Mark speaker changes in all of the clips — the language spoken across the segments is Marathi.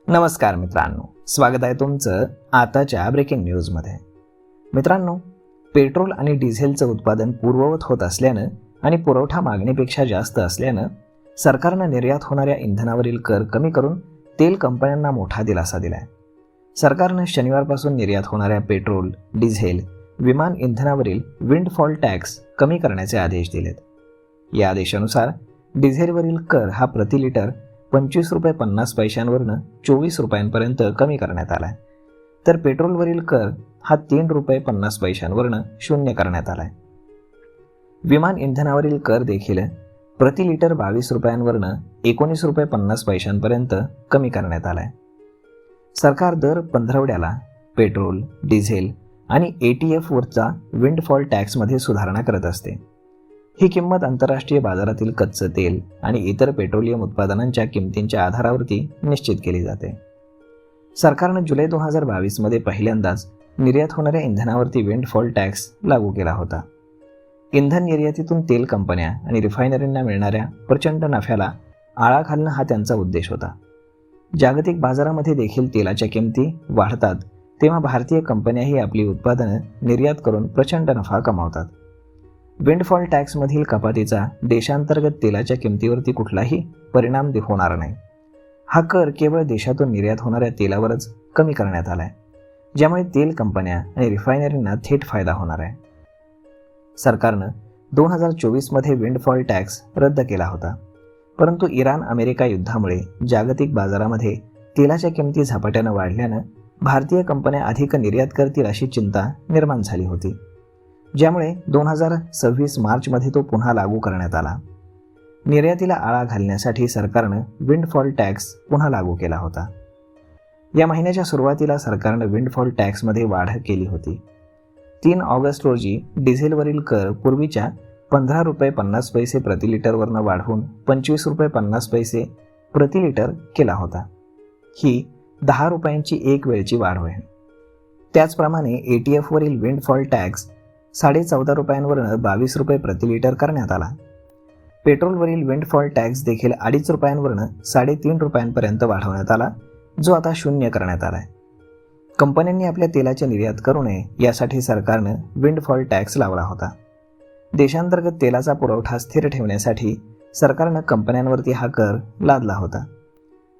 Speaker 1: नमस्कार मित्रांनो, स्वागत आहे तुमचं आताच्या ब्रेकिंग न्यूजमध्ये. मित्रांनो, पेट्रोल आणि डिझेलचं उत्पादन पूर्ववत होत असल्यानं आणि पुरवठा मागणीपेक्षा जास्त असल्यानं सरकारनं निर्यात होणाऱ्या इंधनावरील कर कमी करून तेल कंपन्यांना मोठा दिलासा दिलाय. सरकारनं शनिवारपासून निर्यात होणाऱ्या पेट्रोल, डिझेल, विमान इंधनावरील विंडफॉल टॅक्स कमी करण्याचे आदेश दिलेत. या आदेशानुसार डिझेलवरील कर हा प्रति लिटर 25 रुपये 50 पैशांवरनं 24 रुपयांपर्यंत कमी करण्यात आलाय. तर पेट्रोलवरील कर हा 3 रुपये 50 पैशांवरनं 0 करण्यात आलाय. विमान इंधनावरील कर देखील प्रति लिटर 22 रुपयांवरनं 19 रुपये 50 पैशांपर्यंत कमी करण्यात आलाय. सरकार दर पंधरवड्याला पेट्रोल, डिझेल आणि ATF वरचा विंडफॉल टॅक्समध्ये सुधारणा करत असते. ही किंमत आंतरराष्ट्रीय बाजारातील कच्चं तेल आणि इतर पेट्रोलियम उत्पादनांच्या किमतींच्या आधारावरती निश्चित केली जाते. सरकारनं जुलै 2022 मध्ये पहिल्यांदाच निर्यात होणाऱ्या इंधनावरती विंडफॉल टॅक्स लागू केला होता. इंधन निर्यातीतून तेल कंपन्या आणि रिफायनरींना मिळणाऱ्या प्रचंड नफ्याला आळा घालणं हा त्यांचा उद्देश होता. जागतिक बाजारामध्ये देखील तेलाच्या किमती वाढतात तेव्हा भारतीय कंपन्याही आपली उत्पादनं निर्यात करून प्रचंड नफा कमावतात. विंडफॉल टॅक्समधील कपातीचा देशांतर्गत तेलाच्या किमतीवरती कुठलाही परिणाम होणार नाही. हा कर केवळ देशातून निर्यात होणाऱ्या तेलावरच कमी करण्यात आलाय, ज्यामुळे तेल कंपन्या आणि रिफायनरींना थेट फायदा होणार आहे. सरकारनं 2024 मध्ये विंडफॉल टॅक्स रद्द केला होता, परंतु इराण-अमेरिका युद्धामुळे जागतिक बाजारामध्ये तेलाच्या किमती झपाट्यानं वाढल्यानं भारतीय कंपन्या अधिक निर्यात करतील अशी चिंता निर्माण झाली होती, ज्यामुळे 2026 मार्चमध्ये तो पुन्हा लागू करण्यात आला. निर्यातीला आळा घालण्यासाठी सरकारनं विंडफॉल टॅक्स पुन्हा लागू केला होता. या महिन्याच्या सुरुवातीला सरकारनं विंडफॉल टॅक्समध्ये वाढ केली होती. 3 ऑगस्ट रोजी डिझेलवरील कर पूर्वीच्या 15 रुपये 50 पैसे प्रति लिटरवरनं वाढवून 25 रुपये 50 पैसे प्रति लिटर केला होता. ही 10 रुपयांची एक वेळची वाढ होईल. त्याचप्रमाणे ATF वरील विंडफॉल टॅक्स 14.5 रुपयांवरनं 22 रुपये प्रति लिटर करण्यात आला. पेट्रोलवरील विंडफॉल टॅक्स देखील 2.5 रुपयांवरनं 3.5 रुपयांपर्यंत वाढवण्यात आला, जो आता 0 करण्यात आलाय. कंपन्यांनी आपल्या तेलाची निर्यात करू नये यासाठी सरकारनं विंडफॉल टॅक्स लावला होता. देशांतर्गत तेलाचा पुरवठा स्थिर ठेवण्यासाठी सरकारनं कंपन्यांवरती हा कर लादला होता.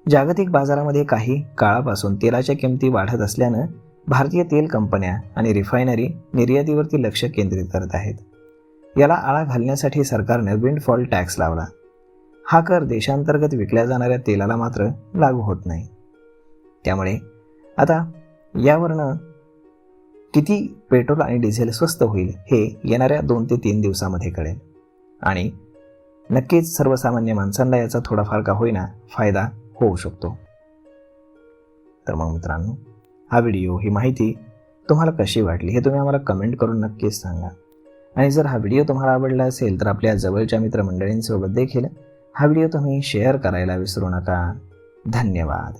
Speaker 1: जागतिक बाजारामध्ये काही काळापासून तेलाच्या किमती वाढत असल्यानं भारतीय तेल कंपन्या आणि रिफायनरी निर्यातीवरती लक्ष केंद्रित करत आहेत. याला आळा घालण्यासाठी सरकारनं विंडफॉल टॅक्स लावला. हा कर देशांतर्गत विकल्या जाणाऱ्या तेलाला मात्र लागू होत नाही. त्यामुळे आता यावरनं किती पेट्रोल आणि डिझेल स्वस्त होईल हे येणाऱ्या 2 ते 3 दिवसामध्ये कळेल आणि नक्कीच सर्वसामान्य माणसांना याचा थोडाफार का होईना फायदा होऊ शकतो. तर मग मित्रांनो, हा व्हिडिओ, ही माहिती तुम्हाला कशी वाटली हे तुम्ही आम्हाला कमेंट करून नक्कीच सांगा. आणि जर हा व्हिडिओ तुम्हाला आवडला असेल तर आपल्या जवळच्या मित्रमंडळींसोबत देखील हा व्हिडिओ तुम्ही शेअर करायला विसरू नका. धन्यवाद.